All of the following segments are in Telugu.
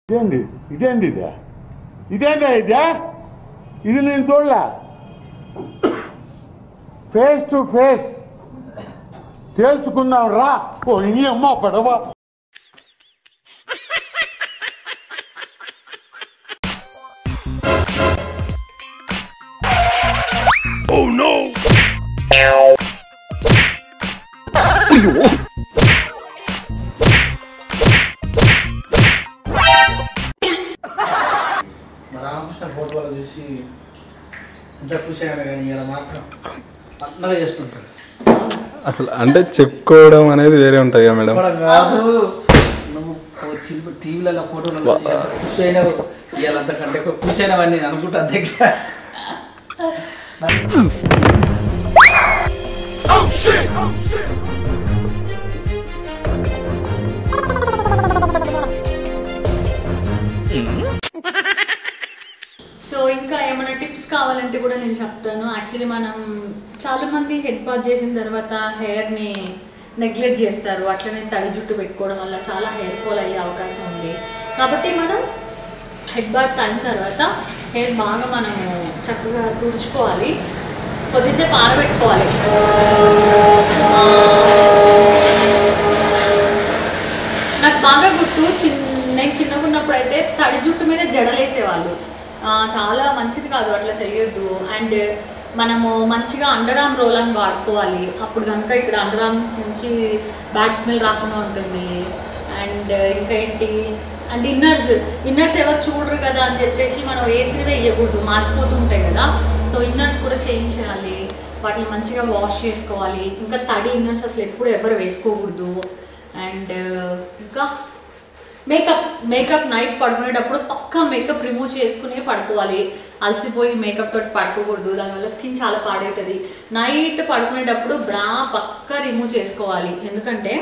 ఇదేంది ఇదేంది ఇదే ఇదేందా ఇదే ఇది నేను చూడలే ఫేస్ టు ఫేస్ తేల్చుకుందాం రా. ఓ నీ అమ్మ పడవ. Oh no! అయ్యో రామకృష్ణ ఫోటోలు చూసి ఎంత ఖుషి అయినా కానీ ఇలా మాత్రం అన్నగా చేసుకుంటాడు. అసలు అంటే చెప్పుకోవడం అనేది వేరే ఉంటుంది కదా మేడం. కాదు నువ్వు టీవీలలో ఫోటోలలో ఖుషి అయినా ఇవాళ అంతకంటే ఖుషి అయినావని నేను అనుకుంటా అధ్యక్ష. సో ఇంకా ఏమైనా టిప్స్ కావాలంటే కూడా నేను చెప్తాను. యాక్చువల్లీ మనం చాలా మంది హెడ్ బాత్ చేసిన తర్వాత హెయిర్ ని నెగ్లెక్ట్ చేస్తారు. అట్లనే తడి జుట్టు పెట్టుకోవడం వల్ల చాలా హెయిర్ ఫాల్ అయ్యే అవకాశం ఉంది. కాబట్టి మనం హెడ్ బాత్ అయిన తర్వాత హెయిర్ బాగా మనము చక్కగా తుడుచుకోవాలి, కొద్దిసేపు ఆరబెట్టుకోవాలి. నాకు బాగా గుర్తు నేను చిన్నగా ఉన్నప్పుడు అయితే తడి జుట్టు మీద జడలేసేవాళ్ళు. చాలా మంచిది కాదు, అట్లా చేయొద్దు. అండ్ మనము మంచిగా అండర్ ఆర్మ్ రోల్ అని వాడుకోవాలి. అప్పుడు కనుక ఇక్కడ అండర్ ఆర్మ్స్ నుంచి బ్యాడ్ స్మెల్ రాకుండా ఉంటుంది. అండ్ ఇంకా ఏంటి అండ్ ఇన్నర్స్ ఎవరు చూడరు కదా అని చెప్పేసి మనం వేసినవే వేయకూడదు, మాసిపోతూ ఉంటాయి కదా. సో ఇన్నర్స్ కూడా చేంజ్ చేయాలి, వాటిని మంచిగా వాష్ చేసుకోవాలి. ఇంకా తడి ఇన్నర్స్ అసలు ఎప్పుడు ఎవరు వేసుకోకూడదు. అండ్ ఇంకా మేకప్ నైట్ పడుకునేటప్పుడు పక్కా మేకప్ రిమూవ్ చేసుకునే పడుకోవాలి. అలసిపోయి మేకప్ తోటి పడుకోకూడదు, దానివల్ల స్కిన్ చాలా పాడవుతుంది. నైట్ పడుకునేటప్పుడు బ్రా పక్కా రిమూవ్ చేసుకోవాలి. ఎందుకంటే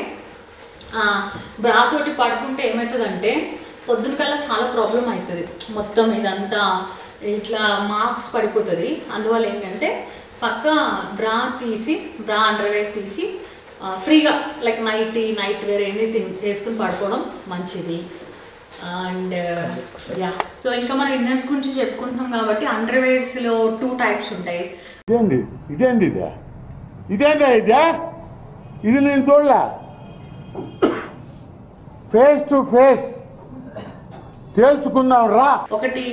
బ్రా తోటి పడుకుంటే ఏమవుతుందంటే పొద్దున కల్లా చాలా ప్రాబ్లం అవుతుంది. మొత్తం ఇదంతా ఇట్లా మార్క్స్ పడిపోతుంది. అందువల్ల ఏంటంటే పక్కా బ్రా అండర్వేర్ తీసి ఫ్రీగా లైక్ నైట్ వేర్ ఎనీథింగ్ వేసుకుని పడుకోవడం మంచిది. అండ్ యా, సో ఇంకా మనం ఇన్నర్స్ గురించి చెప్పుకుంటున్నాం కాబట్టి అండర్వేర్స్లో 2 టైప్స్ ఉంటాయి. ఇదేంది ఇదేంది ఇదే ఇదేందా ఇదే ఇది నేను చూడలే. ఫేస్ టు ఫేస్ తేల్చుకుందాం రా. ఒకటి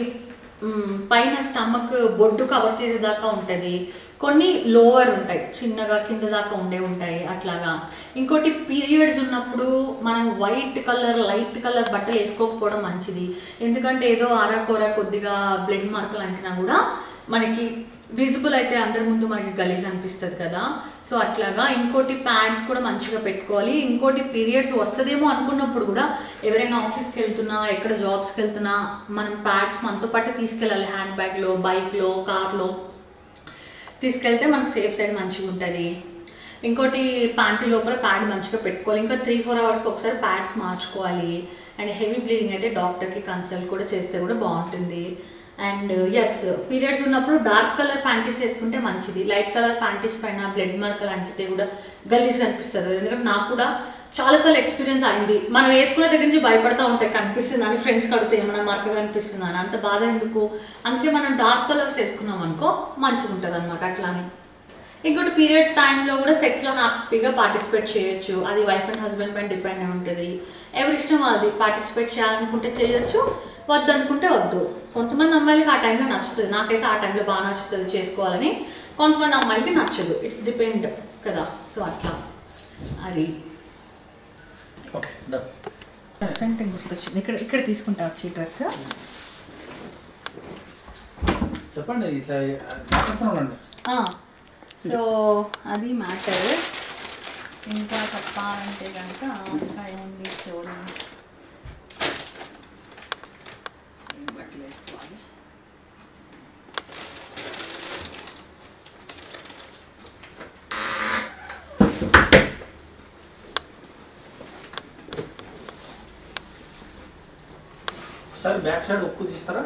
పైన స్టమక్ బొడ్డు కవర్ చేసేదాకా ఉంటుంది, కొన్ని లోవర్ ఉంటాయి, చిన్నగా కింద దాకా ఉంటాయి అట్లాగా. ఇంకోటి పీరియడ్స్ ఉన్నప్పుడు మనం లైట్ కలర్ బట్టలు వేసుకోకపోవడం మంచిది. ఎందుకంటే ఏదో ఆరాకోరా కొద్దిగా బ్లడ్ మార్కులు అంటున్నా కూడా మనకి విజిబుల్ అయితే అందరి ముందు మనకి గలీజ్ అనిపిస్తుంది కదా. సో అట్లాగా. ఇంకోటి ప్యాడ్స్ కూడా మంచిగా పెట్టుకోవాలి. ఇంకోటి పీరియడ్స్ వస్తుందేమో అనుకున్నప్పుడు కూడా ఎవరైనా ఆఫీస్కి వెళ్తున్నా ఎక్కడ జాబ్స్కి వెళ్తున్నా మనం ప్యాడ్స్ మనతో పాటు తీసుకెళ్ళాలి. హ్యాండ్ బ్యాగ్లో, బైక్లో, కార్లో తీసుకెళ్తే మనకు సేఫ్ సైడ్ మంచిగా ఉంటుంది. ఇంకోటి ప్యాంటీ లోపల ప్యాడ్ మంచిగా పెట్టుకోవాలి. ఇంకా 3-4 అవర్స్కి ఒకసారి ప్యాడ్స్ మార్చుకోవాలి. అండ్ హెవీ బ్లీడింగ్ అయితే డాక్టర్కి కన్సల్ట్ కూడా చేస్తే కూడా బాగుంటుంది. అండ్ ఎస్, పీరియడ్స్ ఉన్నప్పుడు డార్క్ కలర్ ప్యాంటీస్ వేసుకుంటే మంచిది. లైట్ కలర్ ప్యాంటీస్ పైన బ్లడ్ మార్కలు అంటితే కూడా గలీజ్గా అనిపిస్తుంది. ఎందుకంటే నాకు కూడా చాలాసార్లు ఎక్స్పీరియన్స్ అయింది. మనం వేసుకునే దగ్గర నుంచి భయపడతా ఉంటాయి, కనిపిస్తుంది అని ఫ్రెండ్స్కి అడిగితే ఏమైనా మార్కగా అనిపిస్తుంది అని. అంత బాధ ఎందుకు? అందుకే మనం డార్క్ కలర్స్ వేసుకున్నాం అనుకో మంచిగా ఉంటుంది అనమాట. అట్లానే ఇంకోటి పీరియడ్ టైంలో కూడా సెక్స్లో హ్యాపీగా పార్టిసిపేట్ చేయొచ్చు. అది వైఫ్ అండ్ హస్బెండ్ పైన డిపెండ్ అయి ఉంటుంది. ఎవరి ఇష్టం వాళ్ళది. పార్టిసిపేట్ చేయాలనుకుంటే చేయొచ్చు, వద్దు అనుకుంటే వద్దు. కొంతమంది అమ్మాయిలకి ఆ టైంలో నచ్చుతుంది, నాకైతే ఆ టైంలో బాగా నచ్చుతుంది చేసుకోవాలని. కొంతమంది అమ్మాయిలకి నచ్చదు, ఇట్స్ డిపెండ్ కదా. సో అట్లా అది అంటే గుర్తొచ్చింది. ఇక్కడ తీసుకుంటా వచ్చి డ్రెస్ చెప్పండి. సో అది మ్యాటర్. ఇంకా చెప్పాలంటే కనుక ఇంకా ఏముంది స్టోరీ. బట్టలు వేసుకోవాలి. ఒకసారి బ్యాక్ సైడ్ ఉక్కు తీస్తారా?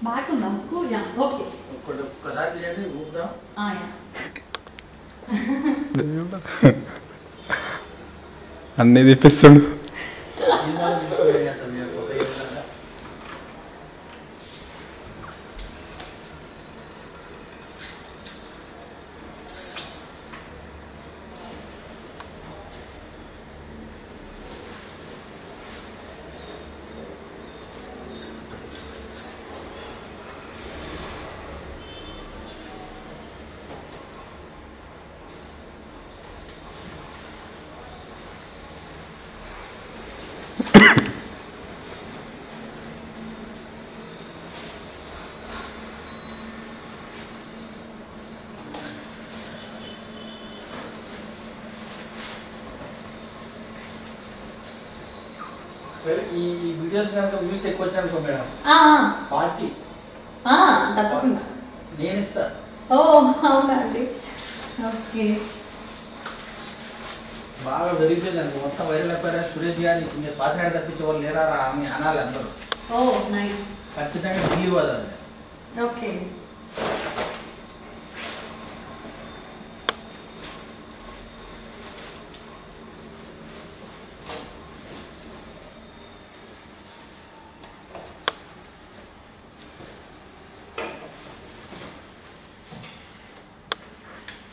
బ్యాక్ ఉందా ఉక్కు? Yeah, okay. ఒక్కసారి తీయండి, ఊపుదాం. అన్నీ తిప్పిస్తుండు. ఈ వీడియోస్ కనుక వ్యూస్ ఎక్కువ వచ్చానుకో మేడం పార్టీ తప్పకుండా నేను ఇస్తా. ఓ అవునా అండి, ఓకే. బాగా పెరిగిపోయింది అనుకో, మొత్తం వైరల్ అయిపోయారా సురేష్ గారిని ఇంకా స్వాతంత్ర్యం తప్పించే వాళ్ళు లేరా అని అనాలి అందరూ. ఓ నైస్. ఖచ్చితంగా ఢిల్లీ పోదాం. ఓకే.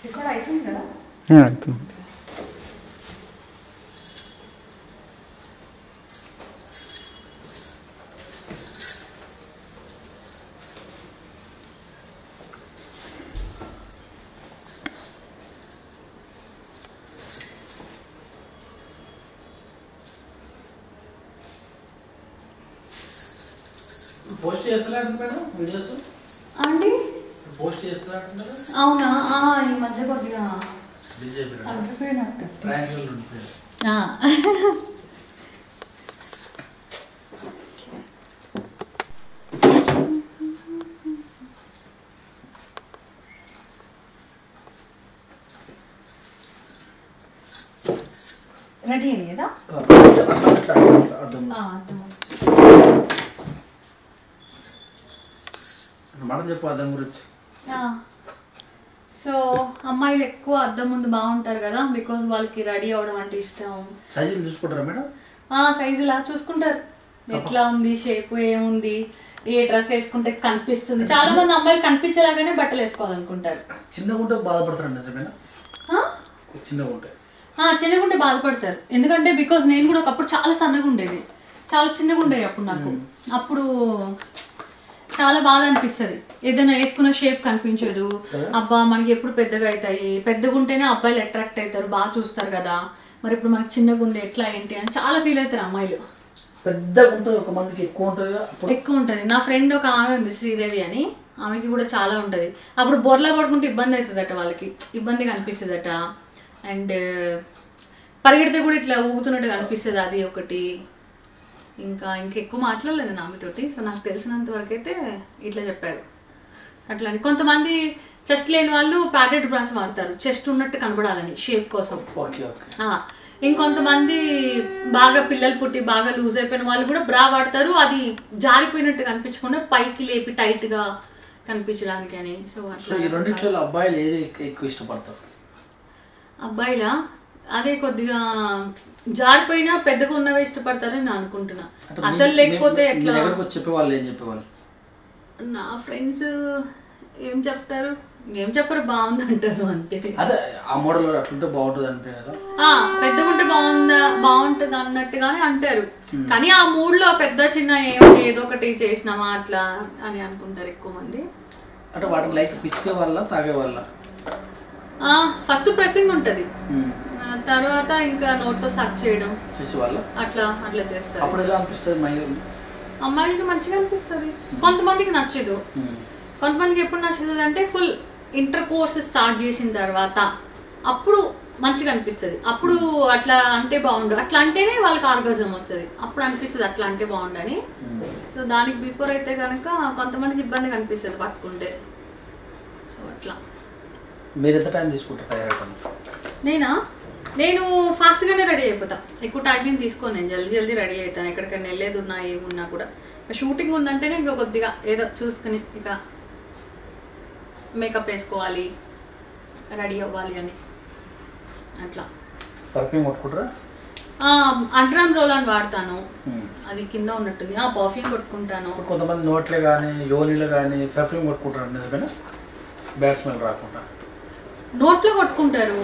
ఇక్కడ అవుతుంది కదా. అవుతుంది. పోస్ట్ చేస్తున్నారు మేడం వీడియోస్ అండి, పోస్ట్ చేస్తున్నారు. అవునా, ఈ మధ్య కొద్దిగా బీజేపీ అలసిపోయినట్టు. ట్రాంగిల్ ఉంటుంది. రెడీ అయింది కదా. మాట చెప్పు అద్దం గురించి. సో అమ్మాయిలు ఎక్కువ అద్దం ముందు బాగుంటారు కదా, బికాజ్ వాళ్ళకి రెడీ అవ్వడం అంటే ఇష్టం. సైజులు చూసుకుంటారా మేడం? సైజు ఇలా చూసుకుంటారు, ఎట్లా ఉంది షేప్, ఏముంది, ఏ డ్రెస్ వేసుకుంటే కనిపిస్తుంది. చాలా మంది అమ్మాయిలు కనిపించేలాగానే బట్టలు వేసుకోవాలనుకుంటారు. చిన్నగా ఉంటే బాధపడతారు నిజమేనా? చిన్నగా ఉంటే చిన్నగా ఉంటే బాధపడతారు. ఎందుకంటే బికాజ్ నేను కూడా ఒకప్పుడు చాలా సన్నగా ఉండేది, చాలా చిన్నగా ఉండేది అప్పుడు నాకు. అప్పుడు చాలా బాధ అనిపిస్తుంది, ఏదైనా వేసుకున్న షేప్ కనిపించదు. అబ్బా మనకి ఎప్పుడు పెద్దగా అవుతాయి, పెద్దగా ఉంటేనే అబ్బాయిలు అట్రాక్ట్ అవుతారు, బాగా చూస్తారు కదా, మరి ఇప్పుడు మనకి చిన్నగా ఉంది ఎట్లా ఏంటి అని చాలా ఫీల్ అవుతారు అమ్మాయిలు. పెద్దగా ఉంటుంది, ఒక మందికి ఎక్కువ ఉంటుంది. ఎక్కువ ఉంటుంది. నా ఫ్రెండ్ ఒక ఆమె ఉంది శ్రీదేవి అని, ఆమెకి కూడా చాలా ఉంటుంది. అప్పుడు బొర్లా పడుకుంటే ఇబ్బంది అవుతుందట, వాళ్ళకి ఇబ్బందిగా అనిపిస్తుందట. అండ్ పరిగెడితే కూడా ఇట్లా ఊగుతున్నట్టు అనిపిస్తుంది, అది ఒకటి. ఇంకెక్కువ మాట్లాడలేదు నేను ఆమెతోటి. సో నాకు తెలిసినంత వరకు అయితే ఇట్లా చెప్పారు. అట్లా అని కొంతమంది చెస్ట్ లేని వాళ్ళు ప్యాడెడ్ బ్రాస్ వాడతారు, చెస్ట్ ఉన్నట్టు కనబడాలని షేప్ కోసం. ఇంకొంతమంది బాగా పిల్లలు పుట్టి బాగా లూజ్ అయిపోయిన వాళ్ళు కూడా బ్రా వాడతారు, అది జారిపోయినట్టు కనిపించకుండా పైకి లేపి టైట్ గా కనిపించడానికి అని. సో అట్లా అబ్బాయిలు ఏది ఎక్కువ ఇష్టపడతారు? అబ్బాయిలా అదే కొద్దిగా జారిపోయినా పెద్దగా ఉన్నవే ఇష్టపడతారని నేను అనుకుంటున్నా. అసలు లేకపోతే ఎట్లా చెప్పేవాళ్ళు? ఏం చెప్పేవాళ్ళు? నా ఫ్రెండ్స్ ఏం చెప్తారు, ఏం చెప్పరు, బాగుంది అంటారు అంతే. అదే ఆ మోడల్ అట్లుంటే బాగుంటుంది అంటే పెద్దగా ఉంటే బాగుంటది అన్నట్టుగానే అంటారు. కానీ ఆ మూడ్ లో పెద్ద చిన్న ఏదో ఒకటి చేసినామా అట్లా అని అనుకుంటారు ఎక్కువ మంది. అంటే వాటిని లైక్ పిసికే వాళ్ళ తాగే వాళ్ళ? ఫస్ట్ ప్రెసింగ్ ఉంటది, తర్వాత ఇంకా నోట్తో సక్ చేయడం అట్లా అట్లా చేస్తారు. అమ్మాయిలకి మంచిగా అనిపిస్తుంది, కొంతమందికి నచ్చదు. కొంతమందికి ఎప్పుడు నచ్చుతుంది అంటే ఫుల్ ఇంటర్ కోర్స్ స్టార్ట్ చేసిన తర్వాత అప్పుడు మంచిగా అనిపిస్తుంది. అప్పుడు అట్లా అంటే బాగుండు, అట్లా అంటేనే వాళ్ళకి ఆర్గాజం వస్తుంది, అప్పుడు అనిపిస్తుంది అట్లా అంటే బాగుండని. సో దానికి బిఫోర్ అయితే కనుక కొంతమందికి ఇబ్బందిగా అనిపిస్తుంది పట్టుకుంటే. సో అట్లా. మీరు ఎంత టైం తీసుకుంటారు తయారవడానికి? నేను ఫాస్ట్గానే రెడీ అయిపోతా, ఎక్కువ టైం ఏం తీసుకోను. నేను జల్దీ రెడీ అవుతాను, ఎక్కడికైనా వెళ్ళేది ఉన్నా ఏమున్నా కూడా. షూటింగ్ ఉందంటేనే ఇంకా కొద్దిగా ఏదో చూసుకుని ఇక మేకప్ వేసుకోవాలి, రెడీ అవ్వాలి అని అట్లా. పర్ఫ్యూమ్ కొట్టుకుంటారా? అండర్ రోల్ అని వాడతాను, అది కింద ఉన్నట్టుంది. పర్ఫ్యూమ్ కొట్టుకుంటాను. కొంతమంది నోట్లే కానీ యోనిలో కానీ పర్ఫ్యూమ్ కొట్టుకుంటారు, నిజమేనా? బ్యాడ్ స్మెల్ రాకుండా నోట్లో కొట్టుకుంటారు,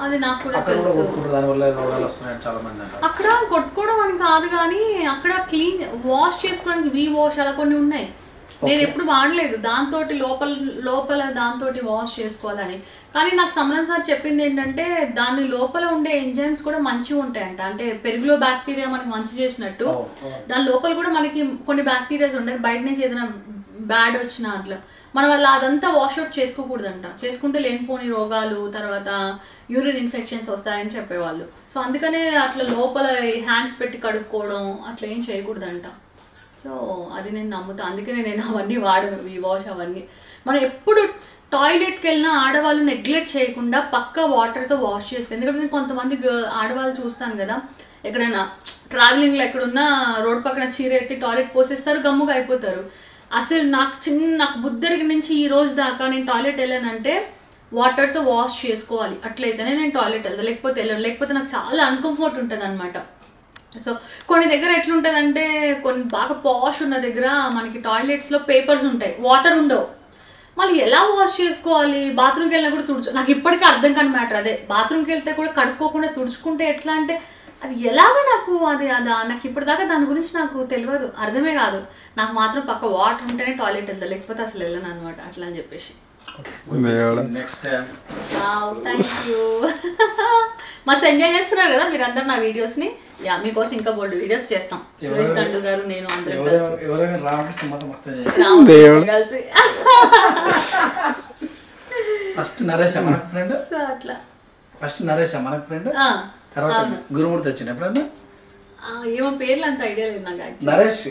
అది నాకు కూడా తెలుసు. అక్కడ కొట్టుకోవడం అని కాదు కానీ అక్కడ క్లీన్ వాష్ చేసుకోవడానికి వి వాష్ అలా కొన్ని ఉన్నాయి. నేను ఎప్పుడు వాడలేదు దాంతో లోపల దాంతో వాష్ చేసుకోవాలని. కానీ నాకు సమరం సార్ చెప్పింది ఏంటంటే దాని లోపల ఉండే ఎంజైమ్స్ కూడా మంచిగా ఉంటాయంట. అంటే పెరుగులో బ్యాక్టీరియా మనకి మంచి చేసినట్టు దాని లోపల కూడా మనకి కొన్ని బ్యాక్టీరియాస్ ఉంటాయి. బయట నుంచి ఏదైనా బ్యాడ్ వచ్చినా అట్లా మనం అలా అదంతా వాష్అవుట్ చేసుకోకూడదంట. చేసుకుంటే లేనిపోని రోగాలు తర్వాత యూరిన్ ఇన్ఫెక్షన్స్ వస్తాయని చెప్పేవాళ్ళు. సో అందుకనే అట్లా లోపల హ్యాండ్స్ పెట్టి కడుక్కోవడం అట్లా ఏం చేయకూడదంట. సో అది నేను నమ్ముతా, అందుకనే నేను అవన్నీ వాడను, ఈ వాష్ అవన్నీ. మనం ఎప్పుడు టాయిలెట్కి వెళ్ళినా ఆడవాళ్ళు నెగ్లెక్ట్ చేయకుండా పక్కా వాటర్తో వాష్ చేసుకోవాలి. ఎందుకంటే నేను కొంతమంది ఆడవాళ్ళు చూస్తాను కదా, ఎక్కడైనా ట్రావెలింగ్లో ఎక్కడున్నా రోడ్ పక్కన చీర ఎత్తి టాయిలెట్ పోసేస్తారు, గమ్ముగా అయిపోతారు. అసలు నాకు బుద్ధరికి నుంచి ఈ రోజు దాకా నేను టాయిలెట్ వెళ్ళానంటే వాటర్తో వాష్ చేసుకోవాలి, అట్లయితేనే నేను టాయిలెట్ వెళ్తాను, లేకపోతే వెళ్ళను. లేకపోతే నాకు చాలా అన్కంఫర్ట్ ఉంటుంది అనమాట. సో కొన్ని దగ్గర ఎట్లుంటుందంటే కొన్ని బాగా పాష్ ఉన్న దగ్గర మనకి టాయిలెట్స్లో పేపర్స్ ఉంటాయి, వాటర్ ఉండవు. మళ్ళీ ఎలా వాష్ చేసుకోవాలి? బాత్రూమ్కి వెళ్ళినా కూడా తుడుచు, నాకు ఇప్పటికీ అర్థం కాని మ్యాటర్ అదే. బాత్రూమ్కి వెళ్తే కూడా కడుక్కోకుండా తుడుచుకుంటే ఎట్లా అంటే అది ఎలాగో నాకు ఇప్పటిదాకా దాని గురించి నాకు తెలియదు, అర్థమే కాదు. నాకు మాత్రం పక్క వాటర్ ఉంటేనే టాయిలెట్ వెళ్తా, లేకపోతే అసలు వెళ్ళను అనమాట. అట్లా అని చెప్పేసి థ్యాంక్ యూ. మస్తు ఎంజాయ్ చేస్తున్నారు కదా మీరు అందరు నా వీడియోస్ ని. యా మీకోసం ఇంకా బోల్డ్ వీడియోస్ చేస్తాం. సురేష్ దండు గారు నేను అందరం కలిసి ఫస్ట్ నరేష్ మనకు ఫ్రెండ్, అట్లా ఫస్ట్ నరేష్ మనకు ఫ్రెండ్, తర్వాత గురుమూర్తి వచ్చింది ఎప్పుడన్నా. ఏమో పేర్లు అంత ఐడియా లేదు నాకు. నరేష్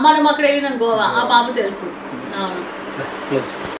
మనం అక్కడ వెళ్ళినాం గోవా, ఆ బాబు తెలుసు. అవును.